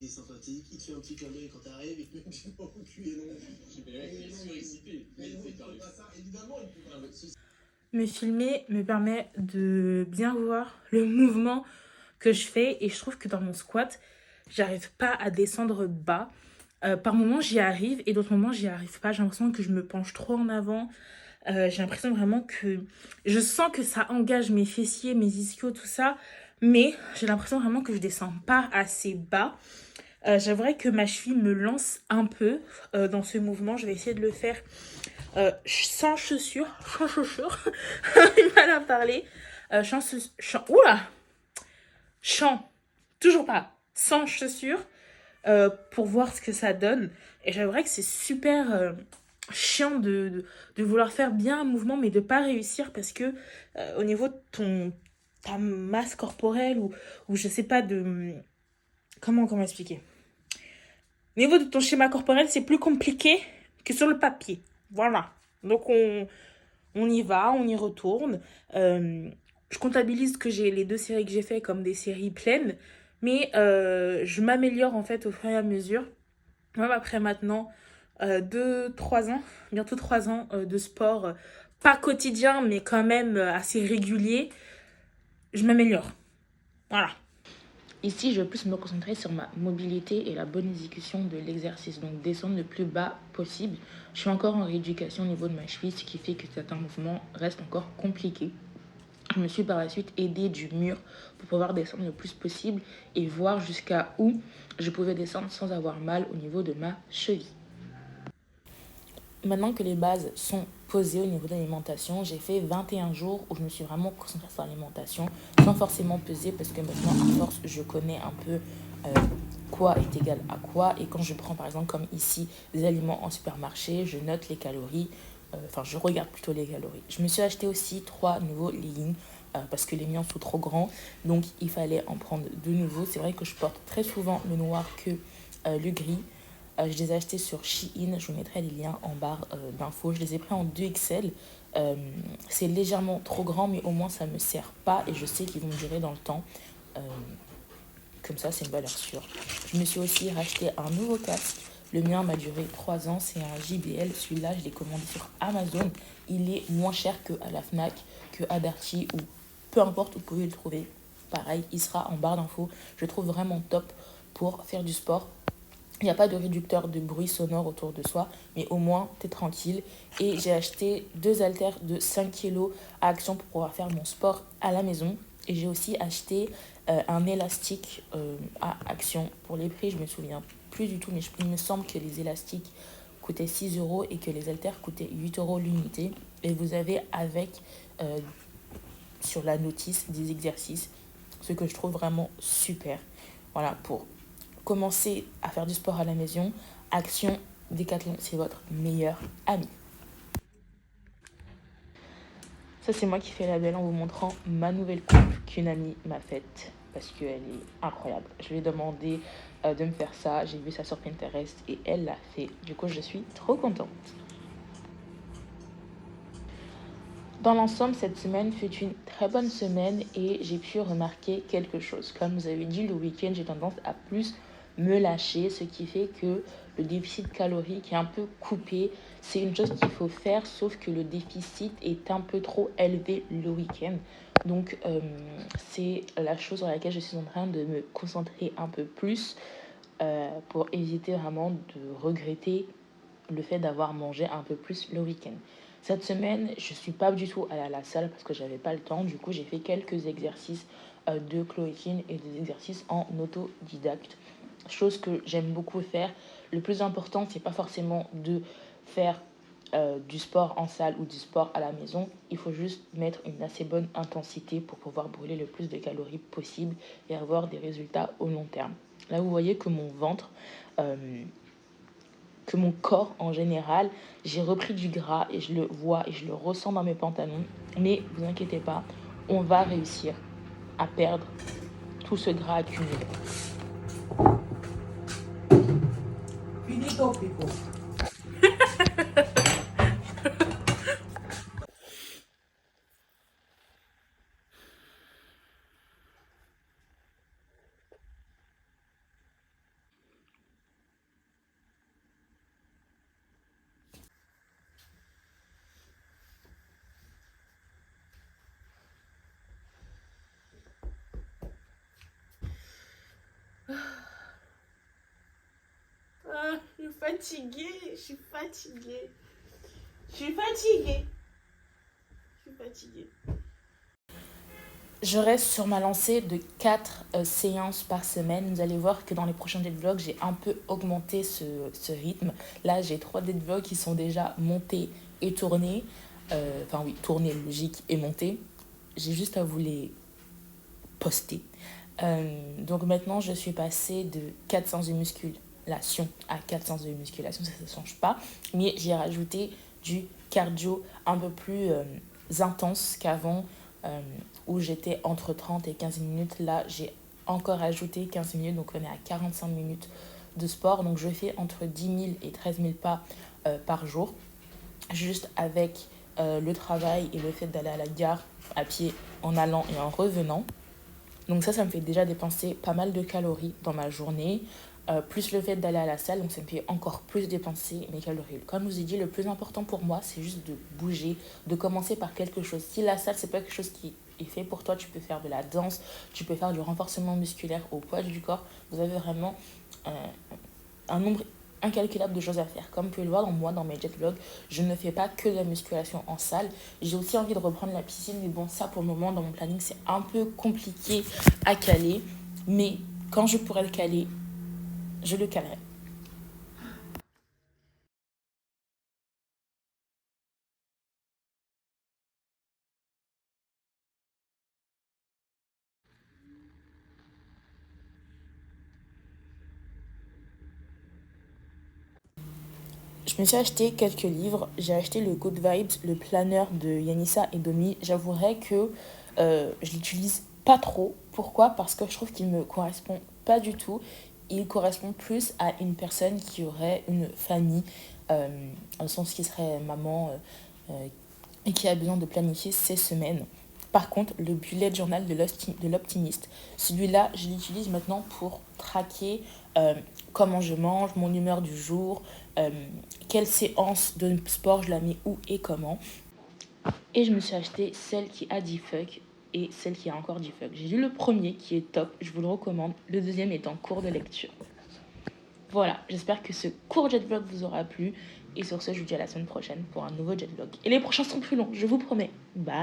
Il est sympathique, il te fait un petit clin d'œil quand t'arrives, il te met une petite main au cul et non. Il est surexcité. Mais non, il ne fait pas ça, évidemment, il ne peut pas. Me filmer me permet de bien voir le mouvement que je fais et je trouve que dans mon squat, j'arrive pas à descendre bas. Par moments, j'y arrive et d'autres moments, j'y arrive pas. J'ai l'impression que je me penche trop en avant. J'ai l'impression vraiment que... Je sens que ça engage mes fessiers, mes ischios, tout ça. Mais j'ai l'impression vraiment que je descends pas assez bas. J'aimerais que ma cheville me lance un peu dans ce mouvement. Je vais essayer de le faire sans chaussures. Sans chaussures. J'ai mal à parler. Oula Chant. Toujours pas. Sans chaussures. Pour voir ce que ça donne. Et j'aimerais que c'est super chiant de vouloir faire bien un mouvement, mais de pas réussir parce que au niveau de ta masse corporelle ou je sais pas de... Comment expliquer? Au niveau de ton schéma corporel, c'est plus compliqué que sur le papier. Voilà. Donc on y va, on y retourne. Je comptabilise que j'ai les 2 séries que j'ai fait comme des séries pleines, mais je m'améliore en fait au fur et à mesure. Même après maintenant 2-3 ans, bientôt 3 ans de sport, pas quotidien, mais quand même assez régulier, je m'améliore. Voilà. Ici, je vais plus me concentrer sur ma mobilité et la bonne exécution de l'exercice. Donc, descendre le plus bas possible. Je suis encore en rééducation au niveau de ma cheville, ce qui fait que certains mouvements restent encore compliqués. Je me suis par la suite aidée du mur pour pouvoir descendre le plus possible et voir jusqu'à où je pouvais descendre sans avoir mal au niveau de ma cheville. Maintenant que les bases sont posées au niveau de l'alimentation, j'ai fait 21 jours où je me suis vraiment concentrée sur l'alimentation sans forcément peser parce que maintenant, à force, je connais un peu quoi est égal à quoi. Et quand je prends par exemple comme ici des aliments en supermarché, je note les calories, je regarde plutôt les calories. Je me suis acheté aussi 3 nouveaux leggings parce que les miens sont trop grands, donc il fallait en prendre de nouveaux. C'est vrai que je porte très souvent le noir que le gris. Je les ai achetés sur Shein, je vous mettrai les liens en barre d'infos. Je les ai pris en 2XL. C'est légèrement trop grand, mais au moins ça ne me sert pas et je sais qu'ils vont me durer dans le temps. Comme ça, c'est une valeur sûre. Je me suis aussi racheté un nouveau casque. Le mien m'a duré 3 ans, c'est un JBL. Celui-là, je l'ai commandé sur Amazon. Il est moins cher qu'à la Fnac, qu'à Darty ou peu importe où vous pouvez le trouver. Pareil, il sera en barre d'infos. Je le trouve vraiment top pour faire du sport. Il n'y a pas de réducteur de bruit sonore autour de soi, mais au moins, tu es tranquille. Et j'ai acheté 2 haltères de 5 kg à Action pour pouvoir faire mon sport à la maison. Et j'ai aussi acheté un élastique à Action. Pour les prix, je me souviens plus du tout, mais il me semble que les élastiques coûtaient 6 euros et que les haltères coûtaient 8 euros l'unité. Et vous avez avec, sur la notice, des exercices, ce que je trouve vraiment super. Voilà, pour commencer à faire du sport à la maison, Action Décathlon, c'est votre meilleur ami. Ça, c'est moi qui fais la belle en vous montrant ma nouvelle coupe qu'une amie m'a faite parce qu'elle est incroyable. Je lui ai demandé de me faire ça, j'ai vu ça sur Pinterest et elle l'a fait. Du coup, je suis trop contente. Dans l'ensemble, cette semaine fut une très bonne semaine et j'ai pu remarquer quelque chose. Comme vous avez dit, le week-end, j'ai tendance à plus me lâcher, ce qui fait que le déficit calorique est un peu coupé. C'est une chose qu'il faut faire, sauf que le déficit est un peu trop élevé le week-end. Donc, c'est la chose sur laquelle je suis en train de me concentrer un peu plus pour éviter vraiment de regretter le fait d'avoir mangé un peu plus le week-end. Cette semaine, je ne suis pas du tout allée à la salle parce que je n'avais pas le temps. Du coup, j'ai fait quelques exercices de chloroquine et des exercices en autodidacte. Chose que j'aime beaucoup faire. Le plus important, c'est pas forcément de faire du sport en salle ou du sport à la maison. Il faut juste mettre une assez bonne intensité pour pouvoir brûler le plus de calories possible et avoir des résultats au long terme. Là, vous voyez que mon ventre... que mon corps en général, j'ai repris du gras et je le vois et je le ressens dans mes pantalons. Mais vous inquiétez pas, on va réussir à perdre tout ce gras accumulé. Finito, people. fatiguée. Je suis fatiguée. Je suis fatiguée. Je suis fatiguée. Je reste sur ma lancée de 4 séances par semaine. Vous allez voir que dans les prochains vlogs, j'ai un peu augmenté ce rythme. Là, j'ai 3 vlogs qui sont déjà montés et tournés. Enfin oui, tournés, logique, et montés. J'ai juste à vous les poster. Donc maintenant, je suis passée de 4 séances de musculation à 4 séances de musculation. Ça ne change pas. Mais j'ai rajouté du cardio un peu plus intense qu'avant. Où j'étais entre 30 et 15 minutes. Là, j'ai encore ajouté 15 minutes, donc on est à 45 minutes de sport. Donc, je fais entre 10 000 et 13 000 pas par jour, juste avec le travail et le fait d'aller à la gare à pied en allant et en revenant. Donc ça me fait déjà dépenser pas mal de calories dans ma journée. Plus le fait d'aller à la salle, donc ça me fait encore plus dépenser mes calories. Comme je vous ai dit, le plus important pour moi, c'est juste de bouger, de commencer par quelque chose. Si la salle, c'est pas quelque chose qui est fait pour toi, tu peux faire de la danse, tu peux faire du renforcement musculaire au poids du corps. Vous avez vraiment un nombre incalculable de choses à faire. Comme vous pouvez le voir dans mes jet vlogs, je ne fais pas que de la musculation en salle. J'ai aussi envie de reprendre la piscine, mais bon, ça pour le moment, dans mon planning, c'est un peu compliqué à caler. Mais quand je pourrai le caler, je le calerai. Je me suis acheté quelques livres. J'ai acheté le Good Vibes, le planeur de Yanissa et Domi. J'avouerai que je l'utilise pas trop. Pourquoi? Parce que je trouve qu'il me correspond pas du tout. Il correspond plus à une personne qui aurait une famille, dans le sens qui serait maman et qui a besoin de planifier ses semaines. Par contre, le bullet journal de l'optimiste, celui-là, je l'utilise maintenant pour traquer comment je mange, mon humeur du jour, quelle séance de sport je la mets où et comment. Et je me suis acheté celle qui a dit fuck et celle qui a encore dit fuck. J'ai lu le premier qui est top, je vous le recommande. Le deuxième est en cours de lecture. Voilà, j'espère que ce court jet vlog vous aura plu. Et sur ce, je vous dis à la semaine prochaine pour un nouveau jet vlog. Et les prochains sont plus longs, je vous promets. Bye.